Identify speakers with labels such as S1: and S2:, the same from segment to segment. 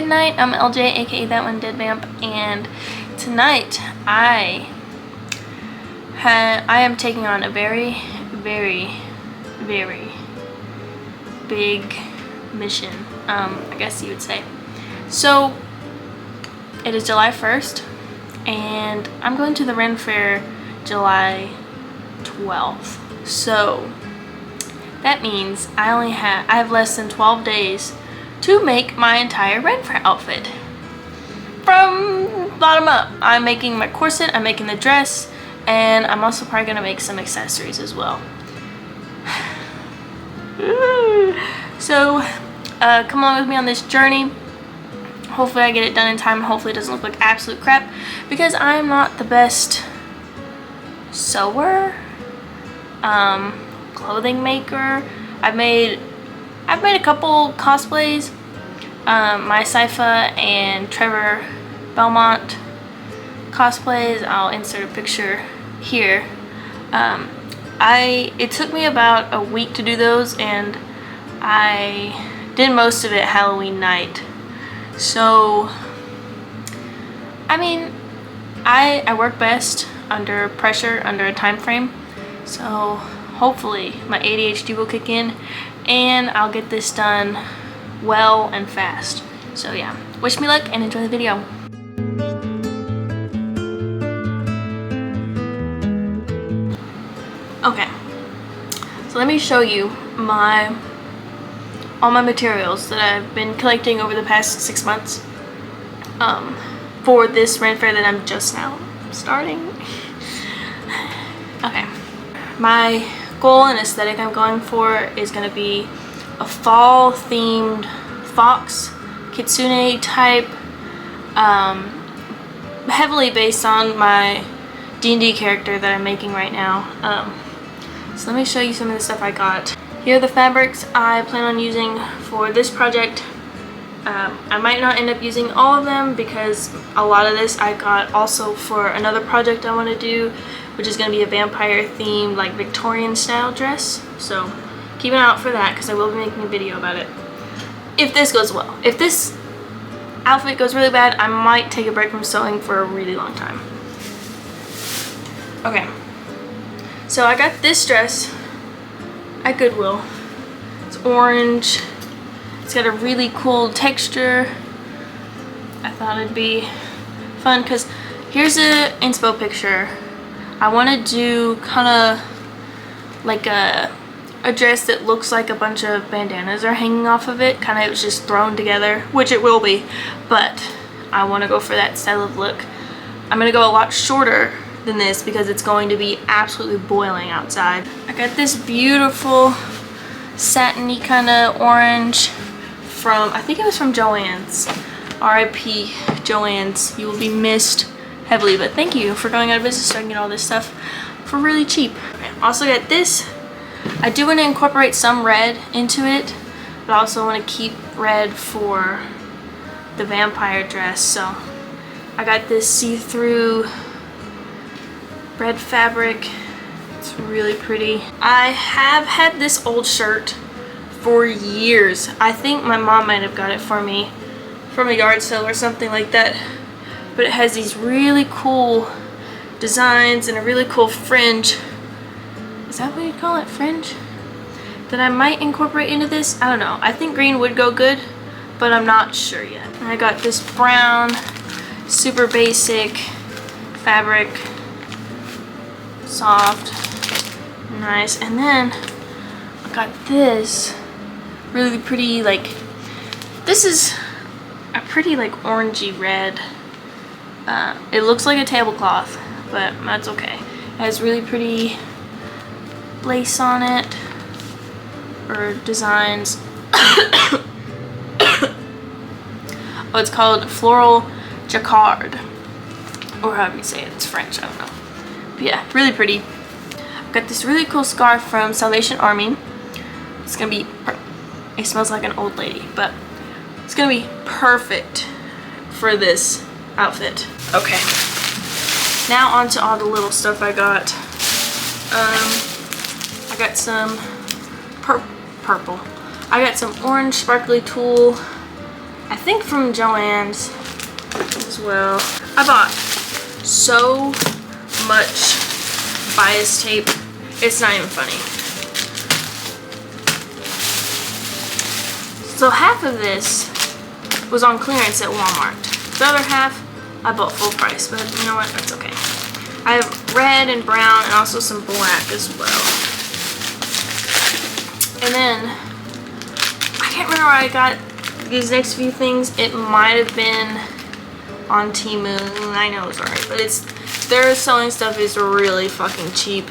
S1: night. I'm LJ, aka That One Dead Vamp, and tonight I am taking on a very, very, very big mission, I guess you would say. So it is July 1st, and I'm going to the Ren Faire July 12th. So that means I have less than 12 days to make my entire Ren Faire outfit. From bottom up, I'm making my corset, I'm making the dress, and I'm also probably going to make some accessories as well. So come along with me on this journey. Hopefully I get it done in time. Hopefully it doesn't look like absolute crap, because I'm not the best sewer, clothing maker. I've made a couple cosplays, my Sypha and Trevor Belmont cosplays. I'll insert a picture here. It took me about a week to do those, and I did most of it Halloween night. So I mean, I work best under pressure, under a time frame. So hopefully my ADHD will kick in and I'll get this done well and fast. So yeah, wish me luck and enjoy the video. Okay, so let me show you all my materials that I've been collecting over the past 6 months for this Ren Faire that I'm just now starting. Okay, my goal and aesthetic I'm going for is going to be a fall themed fox kitsune type, heavily based on my D&D character that I'm making right now. So let me show you some of the stuff I got. Here are the fabrics I plan on using for this project. I might not end up using all of them because a lot of this I got also for another project I want to do, which is going to be a vampire themed, like Victorian style dress. So keep an eye out for that because I will be making a video about it. If this goes well. If this outfit goes really bad, I might take a break from sewing for a really long time. Okay, so I got this dress at Goodwill. It's orange. It's got a really cool texture. I thought it'd be fun because here's a inspo picture. I want to do kind of like a dress that looks like a bunch of bandanas are hanging off of it, kind of just thrown together, which it will be, but I want to go for that style of look. I'm going to go a lot shorter than this because it's going to be absolutely boiling outside. I got this beautiful satiny kind of orange from, I think it was from Joann's. R.I.P. Joann's. You will be missed heavily, but thank you for going out of business so I can get all this stuff for really cheap. Okay, also got this. I do want to incorporate some red into it, but I also want to keep red for the vampire dress. So I got this see-through red fabric. It's really pretty. I have had this old shirt for years. I think my mom might have got it for me from a yard sale or something like that. But it has these really cool designs and a really cool fringe. Is that what you call it? Fringe? That I might incorporate into this? I don't know. I think green would go good, but I'm not sure yet. And I got this brown, super basic fabric. Soft, nice, and then I got this really pretty, like, this is a pretty like orangey red. It looks like a tablecloth, but that's okay. It has really pretty lace on it, or designs. Oh, it's called Floral Jacquard, or however you say it. It's French, I don't know. Yeah, really pretty. I've got this really cool scarf from Salvation Army. It's gonna be, it smells like an old lady, but it's gonna be perfect for this outfit. Okay, now on to all the little stuff I got. I got some purple. I got some orange sparkly tulle I think from Joann's as well. I bought so much bias tape, it's not even funny. So half of this was on clearance at Walmart. The other half I bought full price, but you know what, that's okay. I have red and brown and also some black as well. And then I can't remember where I got these next few things. It might have been on Temu. I know it's alright, but their sewing stuff is really fucking cheap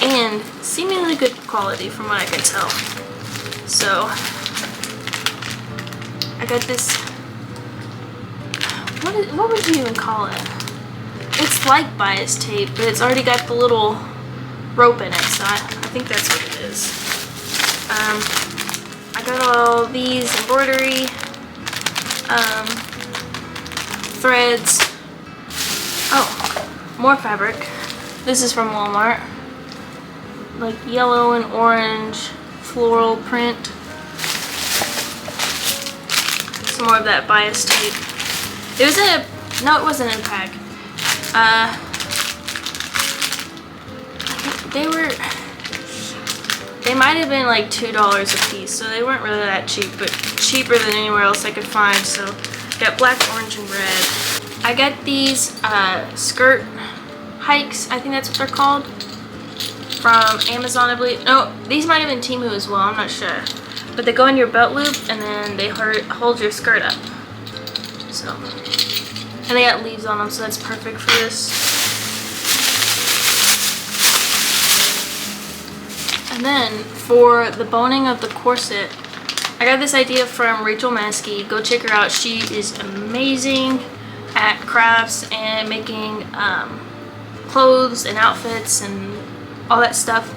S1: and seemingly good quality from what I can tell. So I got this, what would you even call it? It's like bias tape, but it's already got the little rope in it, so I think that's what it is. I got all these embroidery threads. Oh, more fabric. This is from Walmart. Like yellow and orange floral print. Some more of that bias tape. It was in a, no, it wasn't in a pack. They might have been like $2 a piece, so they weren't really that cheap, but cheaper than anywhere else I could find. So got black, orange, and red. I got these skirt hikes, I think that's what they're called, from Amazon, I believe. No, these might have been Temu as well, I'm not sure. But they go in your belt loop and then they hold your skirt up. So, and they got leaves on them, so that's perfect for this. And then for the boning of the corset, I got this idea from Rachel Maskey. Go check her out. She is amazing at crafts and making clothes and outfits and all that stuff.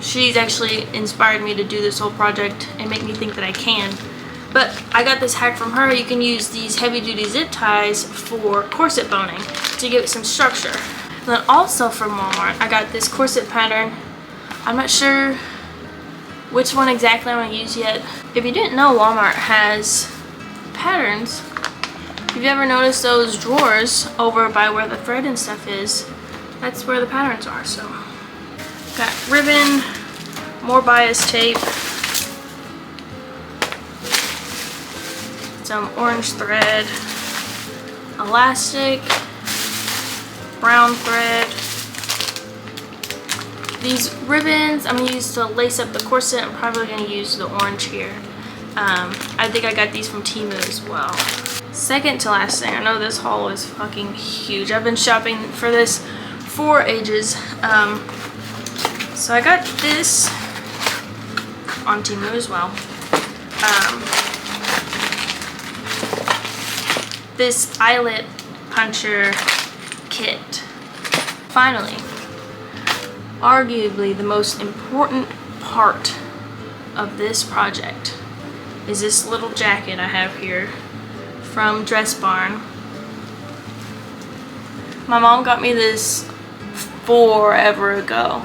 S1: She's actually inspired me to do this whole project and make me think that I can. But I got this hack from her. You can use these heavy-duty zip ties for corset boning to give it some structure. And then also from Walmart, I got this corset pattern. I'm not sure which one exactly I'm going to use yet. If you didn't know, Walmart has patterns. If you've ever noticed those drawers over by where the thread and stuff is, that's where the patterns are. So, got ribbon, more bias tape, some orange thread, elastic, brown thread. These ribbons I'm going to use to lace up the corset. I'm probably going to use the orange here. I think I got these from Temu as well. Second to last thing, I know this haul is fucking huge. I've been shopping for this for ages. So I got this on Temu as well. This eyelet puncher kit. Finally, arguably the most important part of this project is this little jacket I have here from Dress Barn. My mom got me this forever ago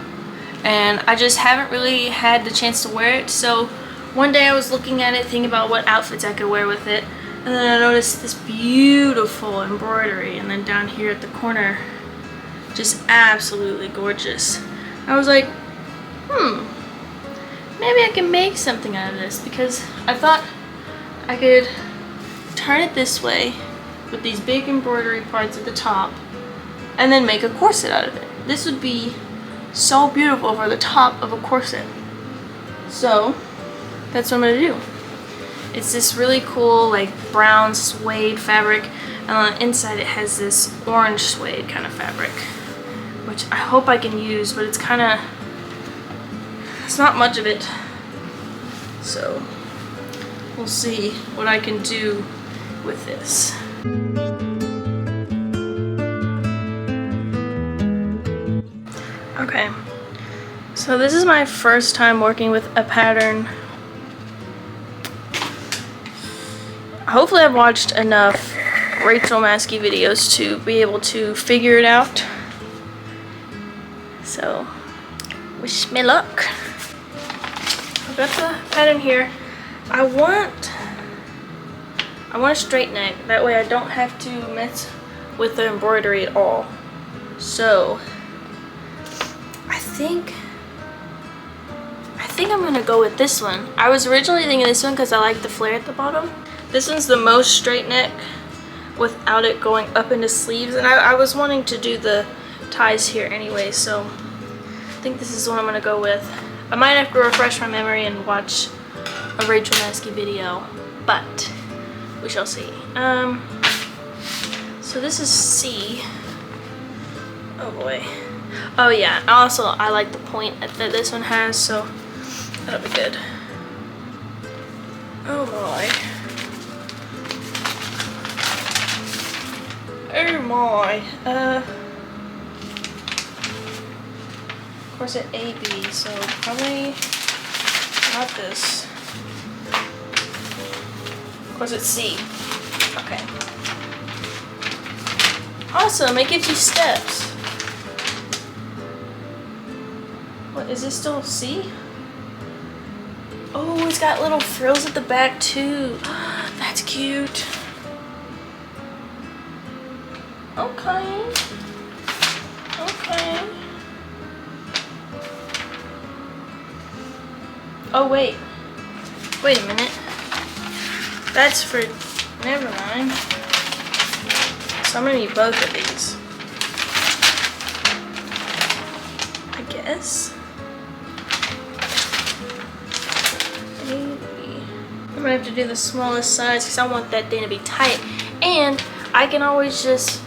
S1: and I just haven't really had the chance to wear it. So one day I was looking at it thinking about what outfits I could wear with it, and then I noticed this beautiful embroidery, and then down here at the corner, just absolutely gorgeous. I was like, maybe I can make something out of this, because I thought I could turn it this way with these big embroidery parts at the top and then make a corset out of it. This would be so beautiful over the top of a corset. So that's what I'm gonna do. It's this really cool like brown suede fabric, and on the inside it has this orange suede kind of fabric, which I hope I can use, but it's not much of it. So we'll see what I can do with this. Okay, so this is my first time working with a pattern. Hopefully I've watched enough Rachel Maskey videos to be able to figure it out. So, wish me luck. I've got the pattern here. I want I want a straight neck. That way I don't have to mess with the embroidery at all. So I think I'm gonna go with this one. I was originally thinking this one because I like the flare at the bottom. This one's the most straight neck without it going up into sleeves, and I was wanting to do the ties here anyway, so I think this is what I'm gonna go with. I might have to refresh my memory and watch a Rachel Maskey video, but we shall see. So this is C. Oh boy. Oh yeah, also I like the point that this one has, so that'll be good. Oh my. Oh my. Corset AB, so probably not this. Corset C. Okay. Awesome, it gives you steps. What, is this still C? Oh, it's got little frills at the back too. That's cute. Okay. Okay. Oh, wait. Wait a minute. That's for... Never mind. So I'm gonna need both of these. I guess. Maybe. I'm gonna have to do the smallest size because I want that thing to be tight. And I can always just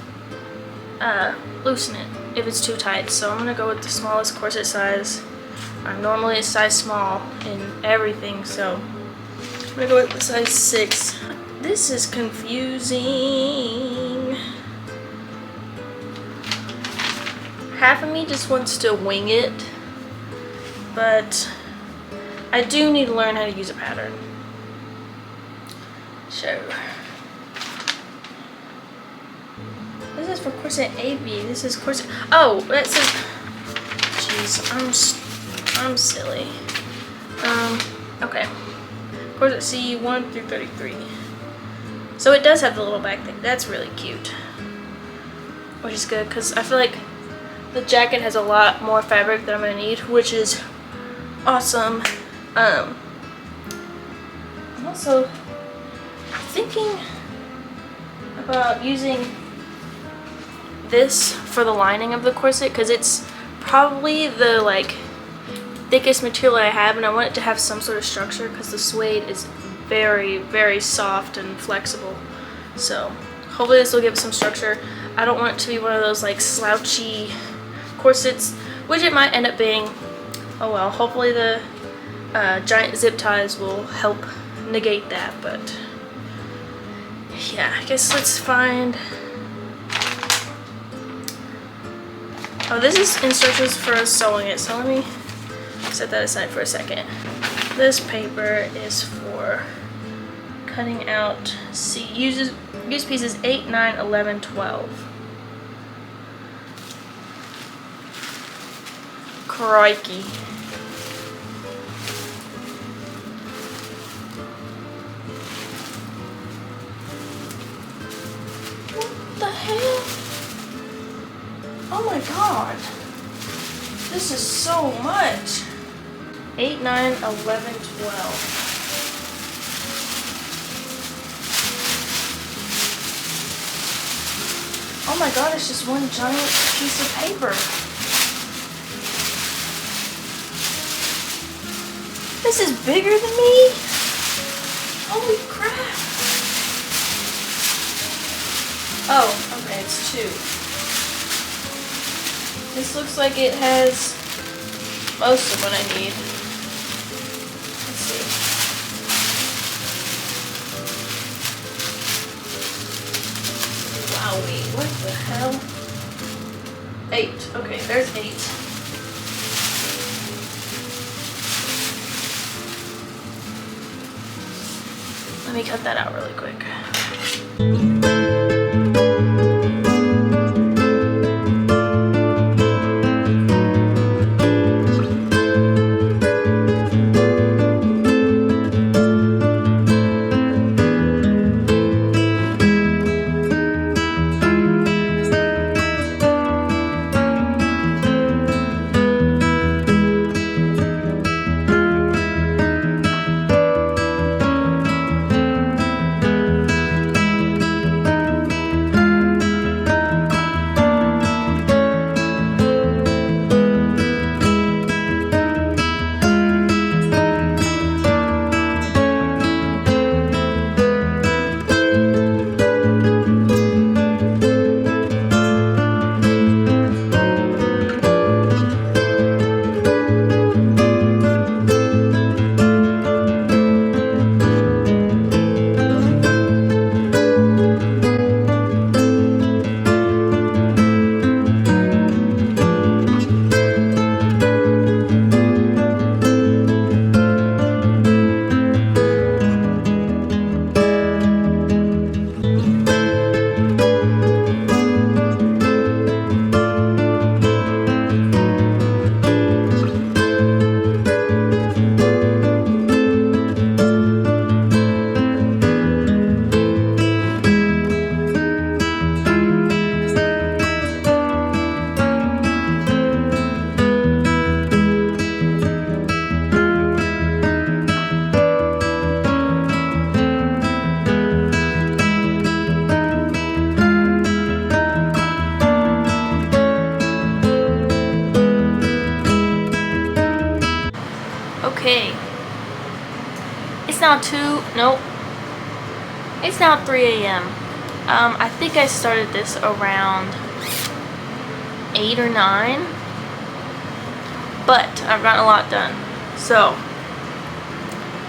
S1: loosen it if it's too tight. So I'm gonna go with the smallest corset size. I'm normally a size small in everything, so I'm gonna go with the size 6. This is confusing. Half of me just wants to wing it, but I do need to learn how to use a pattern. So this is for corset AB. This is corset. Oh, that says. Jeez, I'm silly. Okay. Corset C 1 through 33. So it does have the little back thing. That's really cute. Which is good because I feel like the jacket has a lot more fabric that I'm gonna need, which is awesome. I'm also thinking about using this for the lining of the corset because it's probably the like thickest material I have, and I want it to have some sort of structure because the suede is very, very soft and flexible. So hopefully this will give it some structure. I don't want it to be one of those like slouchy corsets, which it might end up being. Oh well, hopefully the giant zip ties will help negate that, but yeah, I guess let's find. Oh, this is instructions for sewing it, so let me set that aside for a second. This paper is for cutting out C. Use pieces 8, 9, 11, 12. Crikey. What the hell? Oh my god. This is so much. 8, 9, 11, 12. Oh my god, it's just one giant piece of paper. This is bigger than me? Holy crap. Oh, okay, it's 2. This looks like it has most of what I need. Let's see. Wowie, what the hell? 8. Okay, there's 8. Let me cut that out really quick. day. It's now it's now 3 a.m. I think I started this around 8 or 9, but I've gotten a lot done. So,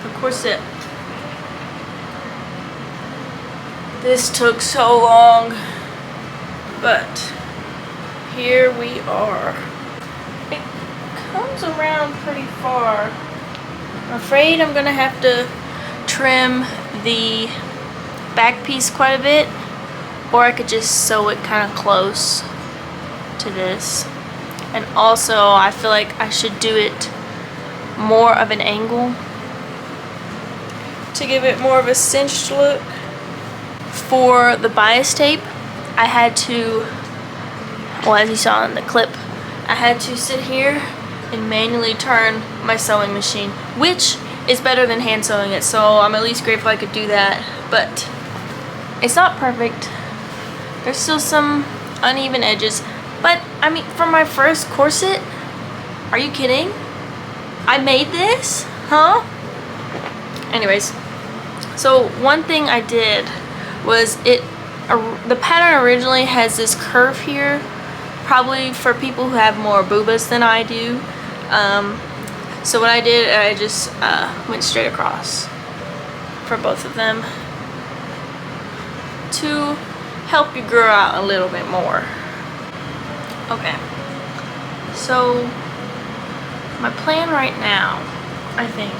S1: the corset. This took so long, but here we are. It comes around pretty far. I'm afraid I'm gonna have to trim the back piece quite a bit, or I could just sew it kind of close to this. And also I feel like I should do it more of an angle to give it more of a cinched look. For the bias tape, I had to, well, as you saw in the clip, I had to sit here and manually turn my sewing machine, which is better than hand sewing it, so I'm at least grateful I could do that. But it's not perfect. There's still some uneven edges. But, I mean, for my first corset, are you kidding? I made this? Huh? Anyways, so one thing I did was the pattern originally has this curve here, probably for people who have more boobas than I do. So what I did, I just went straight across for both of them to help you grow out a little bit more. Okay, so my plan right now, I think,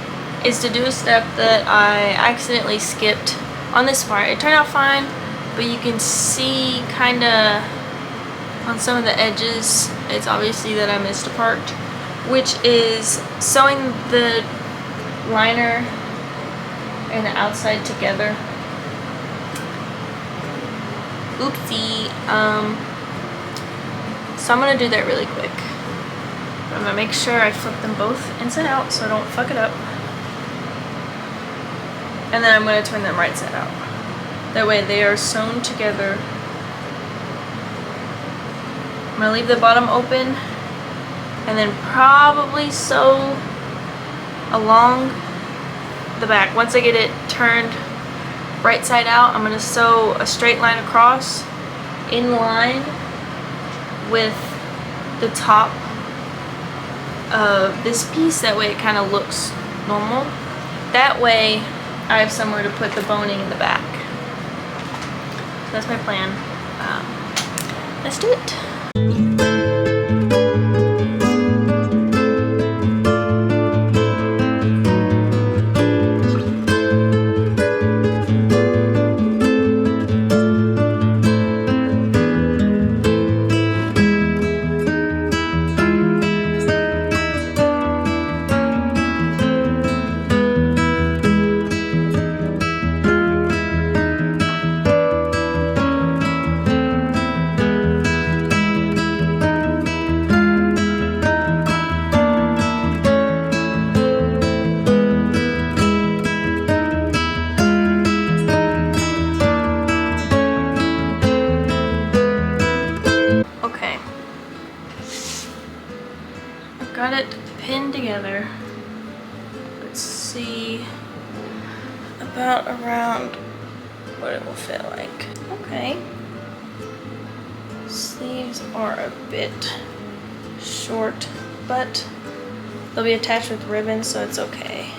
S1: is to do a step that I accidentally skipped on this part. It turned out fine, but you can see kind of on some of the edges, it's obviously that I missed a part, which is sewing the liner and the outside together. Oopsie. So I'm going to do that really quick. I'm going to make sure I flip them both inside out so I don't fuck it up. And then I'm going to turn them right side out. That way they are sewn together. I'm going to leave the bottom open and then probably sew along the back. Once I get it turned right side out, I'm going to sew a straight line across in line with the top of this piece. That way it kind of looks normal. That way I have somewhere to put the boning in the back. So that's my plan. Let's do it. Got it pinned together. Let's see about around what it will fit like. Okay. Sleeves are a bit short, but they'll be attached with ribbons, so it's okay.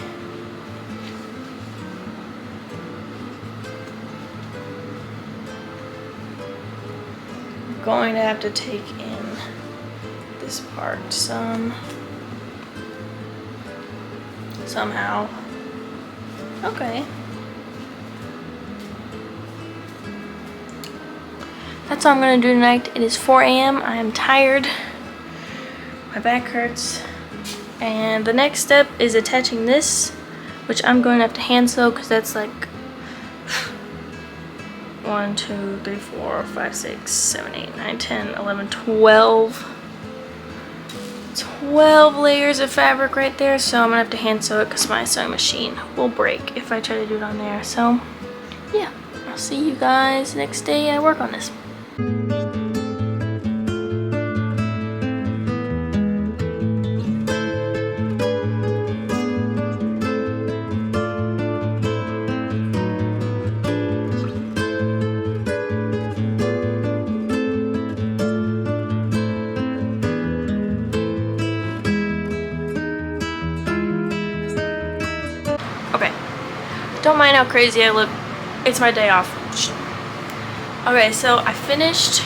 S1: I'm going to have to take in this part somehow. Okay. That's all I'm gonna do tonight. It is 4 a.m. I am tired. My back hurts. And the next step is attaching this, which I'm going to have to hand sew because that's like 1, 2, 3, 4, 5, 6, 7, 8, 9, 10, 11, 12 layers of fabric right there, so I'm gonna have to hand sew it because my sewing machine will break if I try to do it on there. So yeah, I'll see you guys next day I work on this. Don't mind how crazy I look. It's my day off. Okay, so I finished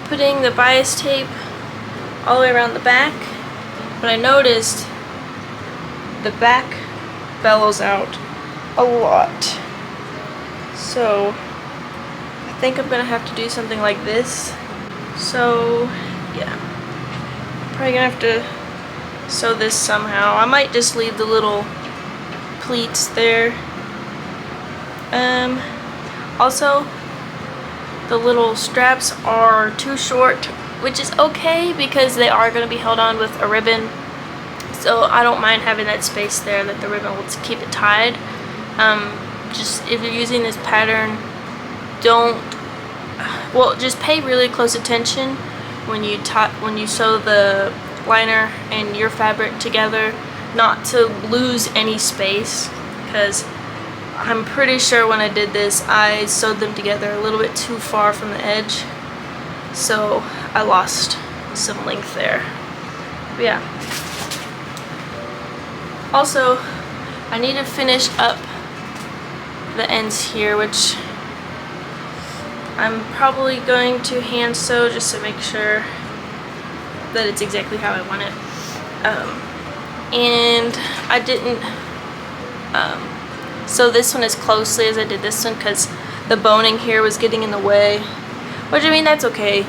S1: putting the bias tape all the way around the back, but I noticed the back bellows out a lot. So I think I'm gonna have to do something like this. So yeah, probably gonna have to sew this somehow. I might just leave the little pleats there. Also, the little straps are too short, which is okay because they are going to be held on with a ribbon. So I don't mind having that space there that the ribbon will keep it tied. Just if you're using this pattern, just pay really close attention when you sew the liner and your fabric together, not to lose any space, because I'm pretty sure when I did this I sewed them together a little bit too far from the edge, so I lost some length there. But yeah. Also, I need to finish up the ends here, which I'm probably going to hand sew just to make sure that it's exactly how I want it. And I didn't sew this one as closely as I did this one because the boning here was getting in the way, which, I mean, that's okay.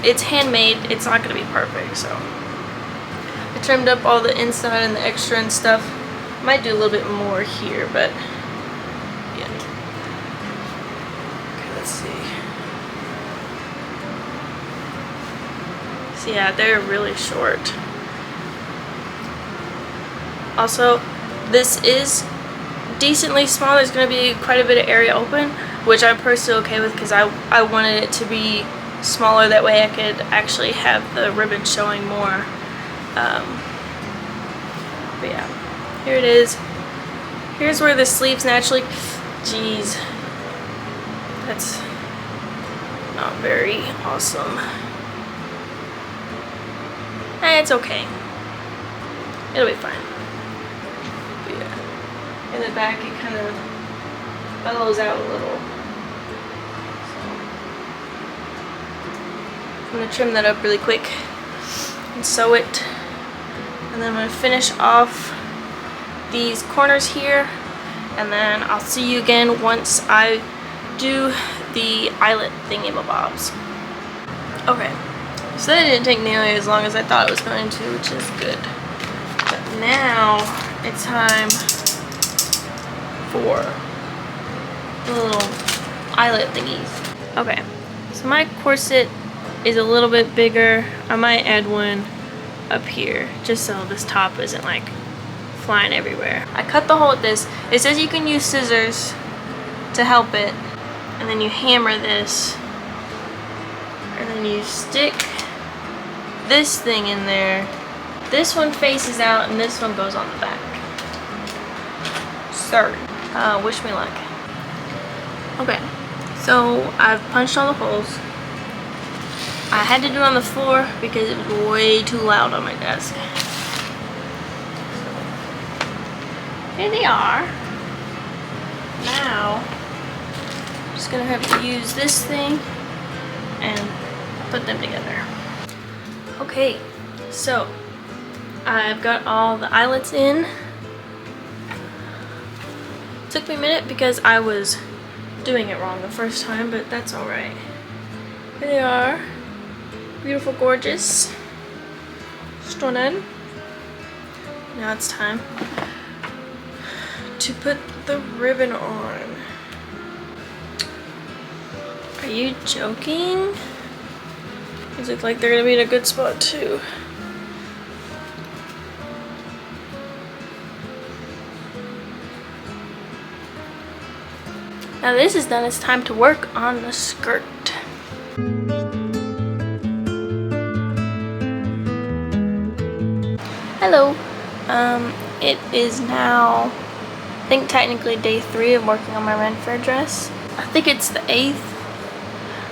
S1: It's handmade, it's not going to be perfect. So I trimmed up all the inside and the extra and stuff. Might do a little bit more here, but yeah. Okay, let's see. So yeah, they're really short. Also, this is decently small. There's going to be quite a bit of area open, which I'm personally okay with because I wanted it to be smaller. That way I could actually have the ribbon showing more. But yeah, here it is. Here's where the sleeves naturally... Jeez. That's not very awesome. It's okay. It'll be fine. But yeah. In the back it kind of bellows out a little. So I'm going to trim that up really quick and sew it. And then I'm going to finish off these corners here. And then I'll see you again once I do the eyelet thingamabobs. Okay. So that didn't take nearly as long as I thought it was going to, which is good. But now it's time for the little eyelet thingies. Okay, so my corset is a little bit bigger. I might add one up here just so this top isn't like flying everywhere. I cut the hole with this. It says you can use scissors to help it, and then you hammer this, and then you stick this thing in there. This one faces out and this one goes on the back. Sorry. Wish me luck. Okay, so I've punched all the holes. I had to do it on the floor because it was way too loud on my desk. So, here they are. Now, I'm just gonna have to use this thing and put them together. Okay, so I've got all the eyelets in. Took me a minute because I was doing it wrong the first time, but that's alright. Here they are. Beautiful, gorgeous. Stunning. Now it's time to put the ribbon on. Are you joking? These look like they're gonna be in a good spot too. Now this is done, it's time to work on the skirt. Hello. It is now, I think technically day 3 of working on my Ren Faire dress. I think it's the 8th.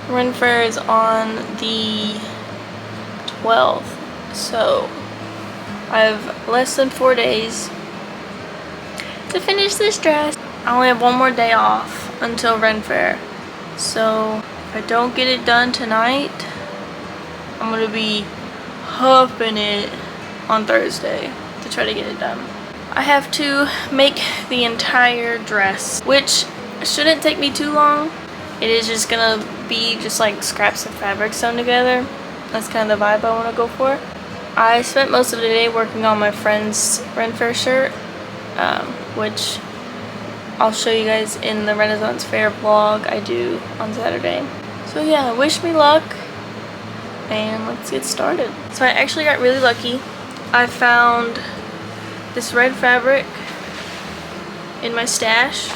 S1: Ren Faire is on the 12th, so I have less than 4 days to finish this dress. I only have one more day off until Ren Faire. So if I don't get it done tonight, I'm gonna be huffing it on Thursday to try to get it done. I have to make the entire dress, which shouldn't take me too long. It is just gonna be just like scraps of fabric sewn together. That's kind of the vibe I want to go for. I spent most of the day working on my friend's Ren Faire shirt, which I'll show you guys in the Renaissance Faire vlog I do on Saturday. So yeah, wish me luck, and let's get started. So I actually got really lucky. I found this red fabric in my stash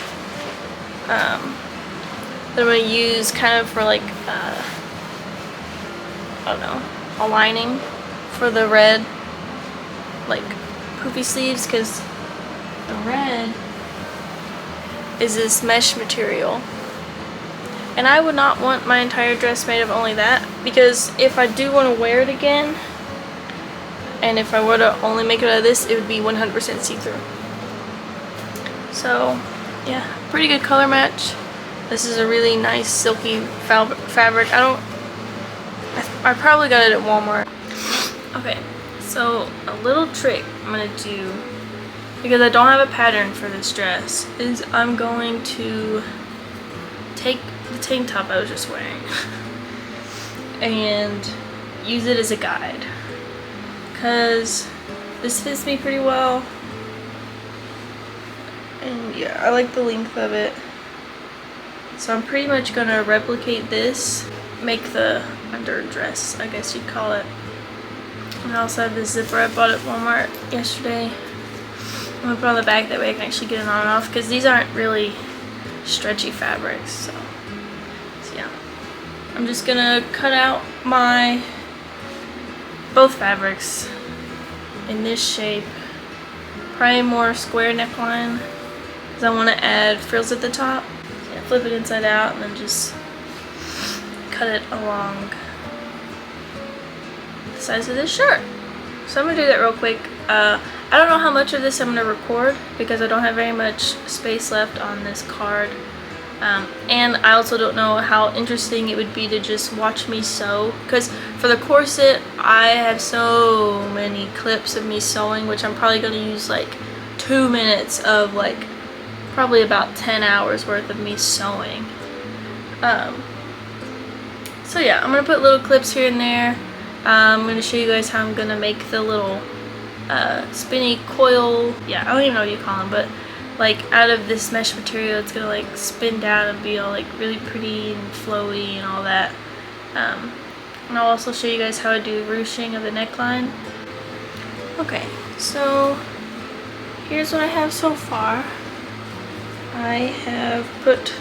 S1: that I'm going to use kind of for like, I don't know, a lining for the red, like poofy sleeves, because the red is this mesh material. And I would not want my entire dress made of only that, because if I do want to wear it again, and if I were to only make it out of this, it would be 100% see-through. So yeah, pretty good color match. This is a really nice silky fabric. I probably got it at Walmart. Okay, so a little trick I'm gonna do, because I don't have a pattern for this dress, is I'm going to take the tank top I was just wearing and use it as a guide, because this fits me pretty well, and yeah, I like the length of it. So I'm pretty much gonna replicate this, make the underdress, I guess you'd call it. And I also have this zipper I bought at Walmart yesterday. I'm gonna put it on the back, that way I can actually get it on and off, because these aren't really stretchy fabrics. So yeah, I'm just gonna cut out both fabrics in this shape, probably more square neckline, because I want to add frills at the top. So yeah, flip it inside out and then just cut it along the size of this shirt. So I'm gonna do that real quick. I don't know how much of this I'm gonna record, because I don't have very much space left on this card. And I also don't know how interesting it would be to just watch me sew, because for the corset I have so many clips of me sewing, which I'm probably going to use like 2 minutes of like probably about 10 hours worth of me sewing. So yeah, I'm going to put little clips here and there. I'm going to show you guys how I'm going to make the little spinny coil, yeah, I don't even know what you call them, but like out of this mesh material, it's gonna like spin down and be all like really pretty and flowy and all that. And I'll also show you guys how I do ruching of the neckline. Okay, so here's what I have so far. I have put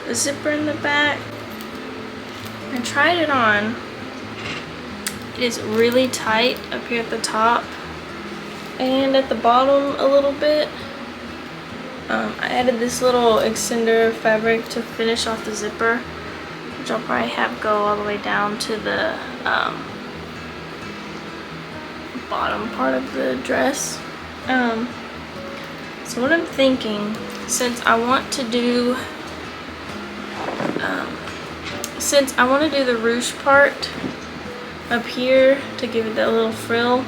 S1: the zipper in the back. I tried it on. It is really tight up here at the top and at the bottom a little bit. I added this little extender fabric to finish off the zipper, which I'll probably have go all the way down to the bottom part of the dress. So what I'm thinking, since I want to do the ruche part up here to give it that little frill,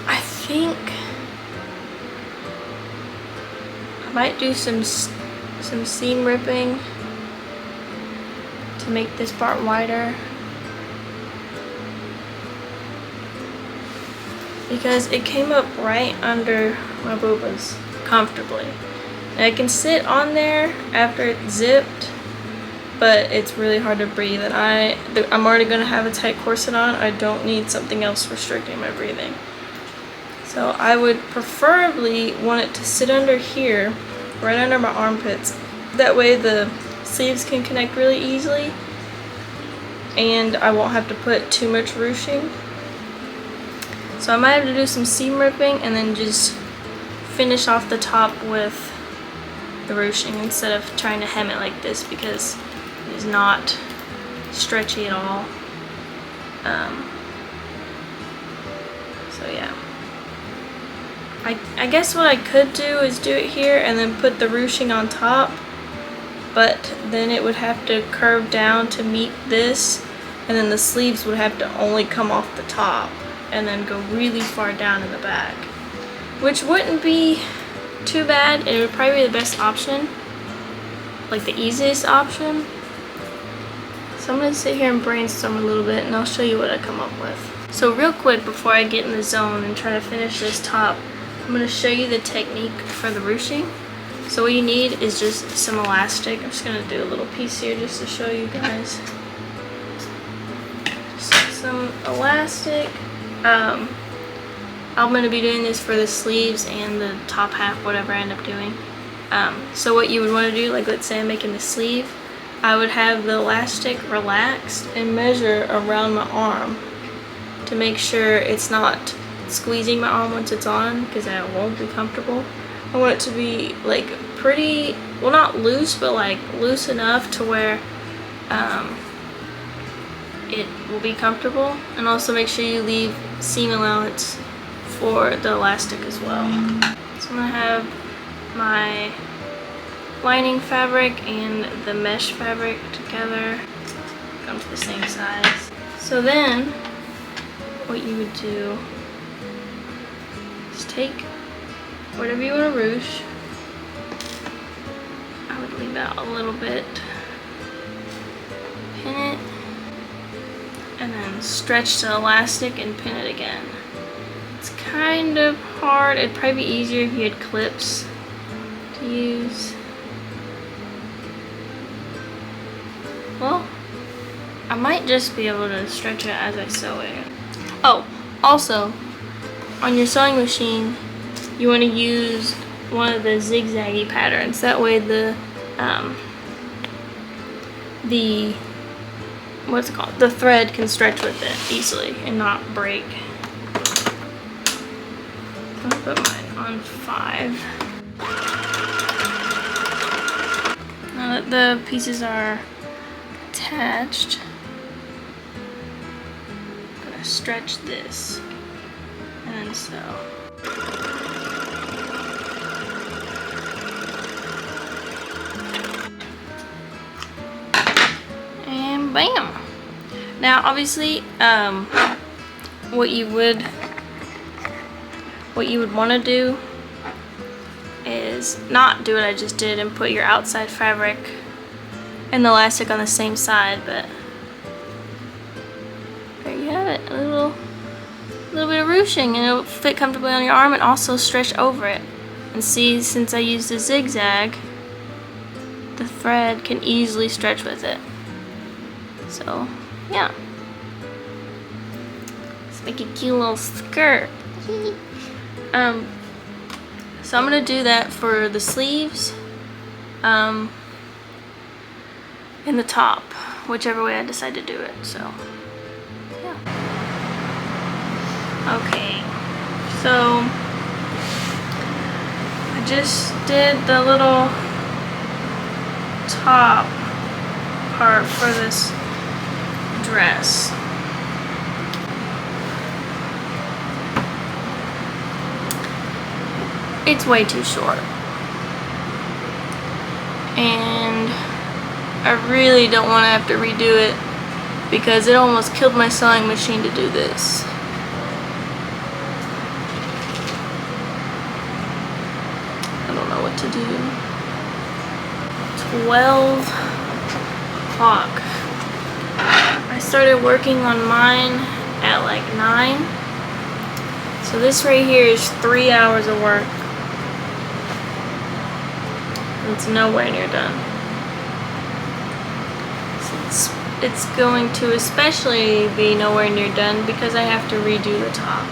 S1: I think I might do some seam ripping to make this part wider, because it came up right under my boobas comfortably. And I can sit on there after it's zipped, but it's really hard to breathe, and I'm already going to have a tight corset on. I don't need something else restricting my breathing. So I would preferably want it to sit under here, right under my armpits. That way the sleeves can connect really easily, and I won't have to put too much ruching. So I might have to do some seam ripping and then just finish off the top with the ruching instead of trying to hem it like this, because it is not stretchy at all. So yeah. I guess what I could do is do it here and then put the ruching on top, but then it would have to curve down to meet this, and then the sleeves would have to only come off the top and then go really far down in the back, which wouldn't be too bad. It would probably be the best option, like the easiest option. So I'm gonna sit here and brainstorm a little bit, and I'll show you what I come up with. So real quick, before I get in the zone and try to finish this top, I'm gonna show you the technique for the ruching. So what you need is just some elastic. I'm just gonna do a little piece here just to show you guys. Just some elastic. I'm gonna be doing this for the sleeves and the top half, whatever I end up doing. So what you would want to do, like let's say I'm making the sleeve, I would have the elastic relaxed and measure around my arm to make sure it's not squeezing my arm once it's on, because that won't be comfortable. I want it to be like pretty, well, not loose, but like loose enough to where it will be comfortable. And also make sure you leave seam allowance for the elastic as well. So I'm gonna have my lining fabric and the mesh fabric together, come to the same size. So then what you would do is take whatever you want to ruche. I would leave out a little bit, pin it, and then stretch the elastic and pin it again. It's kind of hard. It'd probably be easier if you had clips to use. Well, I might just be able to stretch it as I sew it. Oh, also, on your sewing machine, you want to use one of the zigzaggy patterns. That way the what's it called? The thread can stretch with it easily and not break. I'm gonna put mine on 5. Now that the pieces are attached, I'm gonna stretch this and then sew. And bam! Now obviously what you would want to do is not do what I just did and put your outside fabric and the elastic on the same side, but there you have it, a little bit of ruching, and it'll fit comfortably on your arm and also stretch over it. And see, since I used a zigzag, the thread can easily stretch with it. So yeah, let's make a cute little skirt. So I'm gonna do that for the sleeves and the top, whichever way I decide to do it. So yeah. Okay, so I just did the little top part for this dress. It's way too short, and I really don't want to have to redo it because it almost killed my sewing machine to do this. I don't know what to do. 12 o'clock. I started working on mine at like 9. So this right here is 3 hours of work. It's nowhere near done. So it's going to especially be nowhere near done because I have to redo the top.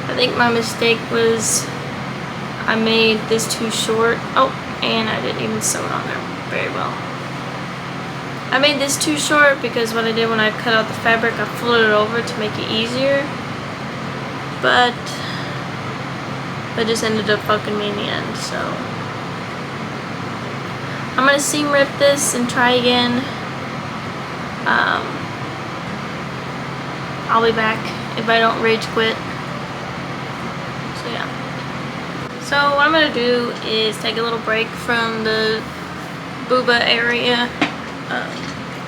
S1: I think my mistake was I made this too short. Oh, and I didn't even sew it on there very well. I made this too short because what I did when I cut out the fabric, I folded it over to make it easier. But that just ended up fucking me in the end, so I'm gonna seam rip this and try again. I'll be back if I don't rage quit. So yeah. So what I'm gonna do is take a little break from the booba area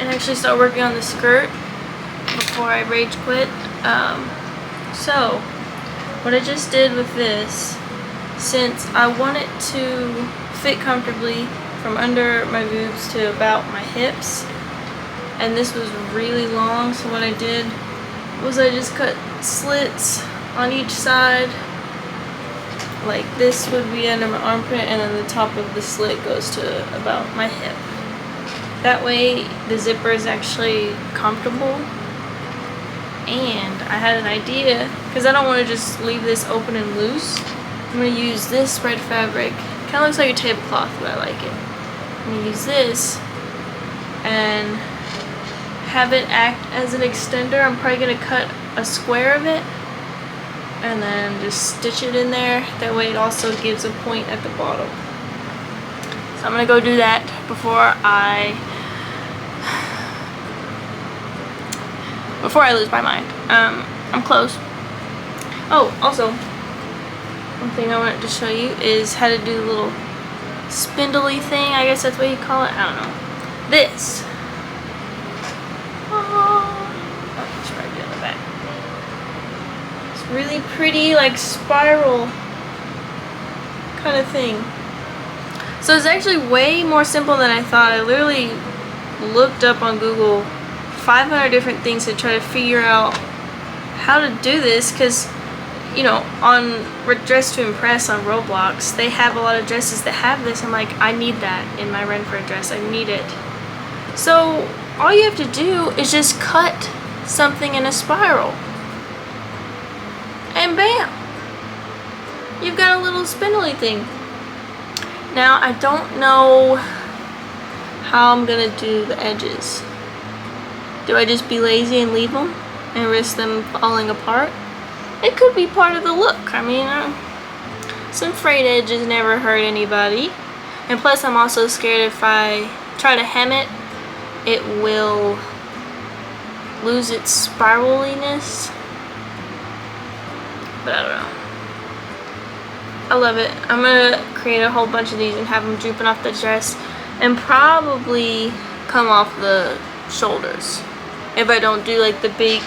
S1: and actually start working on the skirt before I rage quit. So what I just did with this, since I want it to fit comfortably from under my boobs to about my hips, and this was really long, so what I did was I just cut slits on each side. Like this would be under my armpit, and then the top of the slit goes to about my hip. That way the zipper is actually comfortable. And I had an idea, because I don't want to just leave this open and loose. I'm going to use this red fabric. Kind of looks like a tablecloth, but I like it. I'm going to use this and have it act as an extender. I'm probably going to cut a square of it and then just stitch it in there. That way it also gives a point at the bottom. So I'm going to go do that before I lose my mind. I'm close. Oh, also, one thing I wanted to show you is how to do the little spindly thing. I guess that's what you call it. I don't know. This. Oh, it's right on the back. It's really pretty, like spiral kind of thing. So it's actually way more simple than I thought. I literally looked up on Google 500 different things to try to figure out how to do this, because you know, on Dress to Impress on Roblox, they have a lot of dresses that have this. I'm like, I need that in my Ren Faire dress. I need it. So all you have to do is just cut something in a spiral, and bam, you've got a little spindly thing. Now I don't know how I'm gonna do the edges. Do I just be lazy and leave them and risk them falling apart? It could be part of the look. I mean, some frayed edges never hurt anybody. And plus, I'm also scared if I try to hem it, it will lose its spiraliness. But I don't know. I love it. I'm gonna create a whole bunch of these and have them drooping off the dress and probably come off the shoulders. If I don't do like the big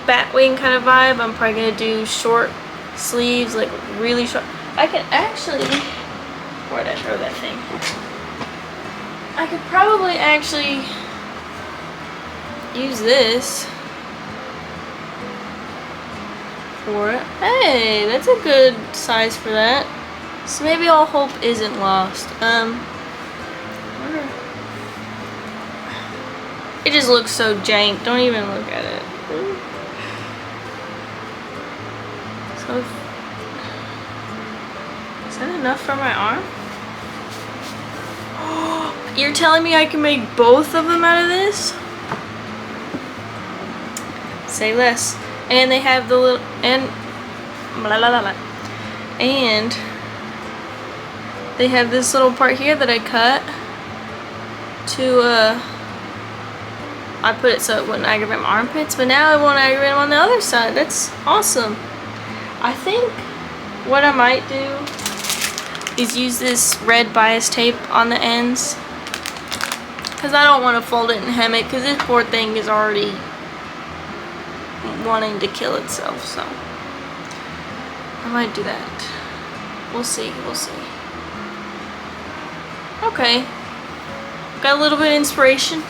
S1: bat wing kind of vibe, I'm probably gonna do short sleeves, like really short. I can actually, where'd I throw that thing? I could probably actually use this for it. Hey, that's a good size for that. So maybe all hope isn't lost. It just looks so jank. Don't even look at it. So, is that enough for my arm? Oh, you're telling me I can make both of them out of this? Say less. And they have the little, and blah, blah, blah, blah. And they have this little part here that I cut to I put it so it wouldn't aggravate my armpits, but now it won't aggravate them on the other side. That's awesome. I think what I might do is use this red bias tape on the ends, because I don't want to fold it and hem it, because this poor thing is already wanting to kill itself, so I might do that. We'll see, we'll see. Okay, got a little bit of inspiration.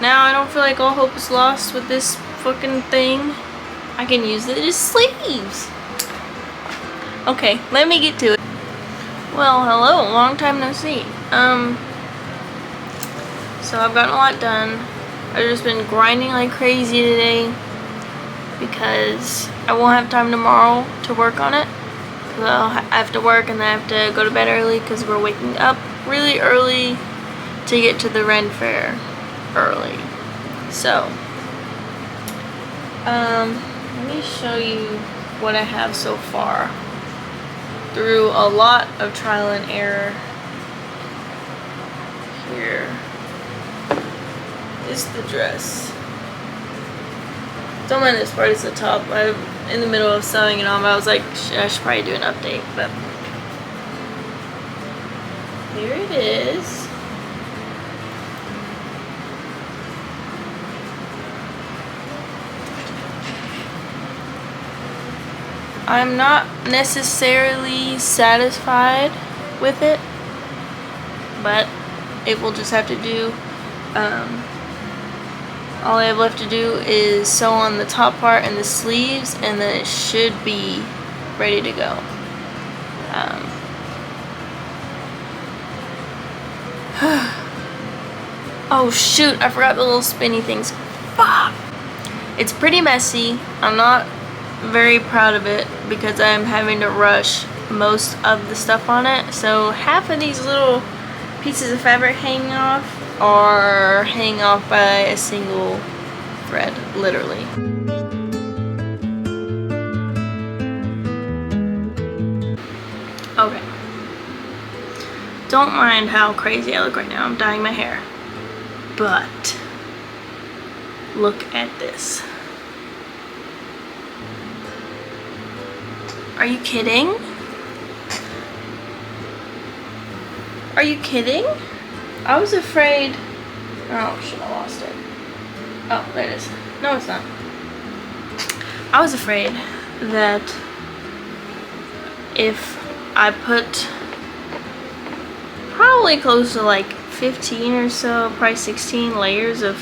S1: Now I don't feel like all hope is lost with this fucking thing. I can use it as sleeves. Okay, let me get to it. Well, hello, long time no see. So I've gotten a lot done. I've just been grinding like crazy today because I won't have time tomorrow to work on it. I'll have to work and then I have to go to bed early because we're waking up really early to get to the Ren Faire early. So, let me show you what I have so far through a lot of trial and error. Here is the dress. Don't mind this part, it's the top. I'm in the middle of sewing it on, but I was like, I should probably do an update, but here it is. I'm not necessarily satisfied with it, but it will just have to do. All I have left to do is sew on the top part and the sleeves, and then it should be ready to go. Oh shoot, I forgot the little spinny things. Fuck! It's pretty messy. I'm not very proud of it because I'm having to rush most of the stuff on it. So half of these little pieces of fabric hanging off are hanging off by a single thread, literally. Okay. Don't mind how crazy I look right now. I'm dyeing my hair. But look at this. Are you kidding? Are you kidding? I was afraid. Oh shit, I lost it. Oh, there it is. No, it's not. I was afraid that if I put probably close to like 15 or so, probably 16 layers of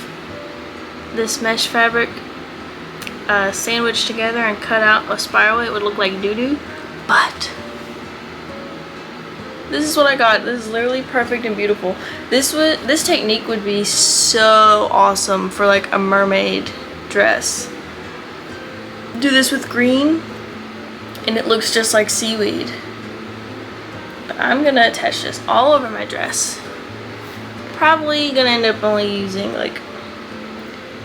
S1: this mesh fabric sandwiched together and cut out a spiral, it would look like doo-doo. But this is what I got. This is literally perfect and beautiful. This technique would be so awesome for like a mermaid dress. Do this with green and it looks just like seaweed. But I'm gonna attach this all over my dress. Probably gonna end up only using like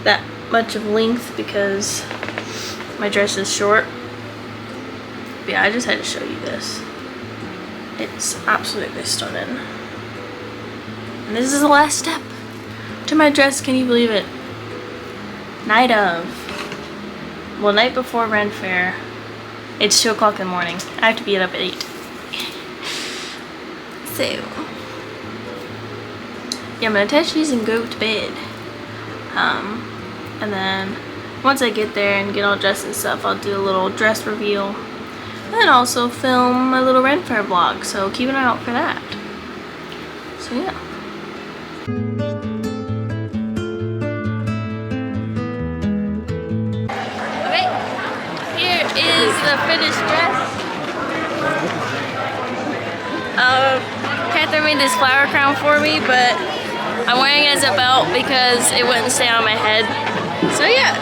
S1: that much of length because my dress is short. But yeah, I just had to show you this. It's absolutely stunning. And this is the last step to my dress. Can you believe it? Night of. Well, night before Ren Faire. It's 2 o'clock in the morning. I have to be up at 8. So, yeah, I'm gonna attach these and go to bed. And then once I get there and get all dressed and stuff, I'll do a little dress reveal. And also film my little Ren Faire vlog, so keep an eye out for that. So yeah. Okay, here is the finished dress. Catherine made this flower crown for me, but I'm wearing it as a belt because it wouldn't stay on my head. So yeah,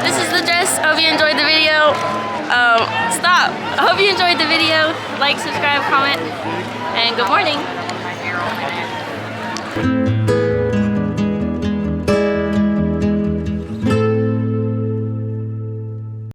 S1: this is the dress. Hope you enjoyed the video. Stop. I hope you enjoyed the video. Like, subscribe, comment, and good morning.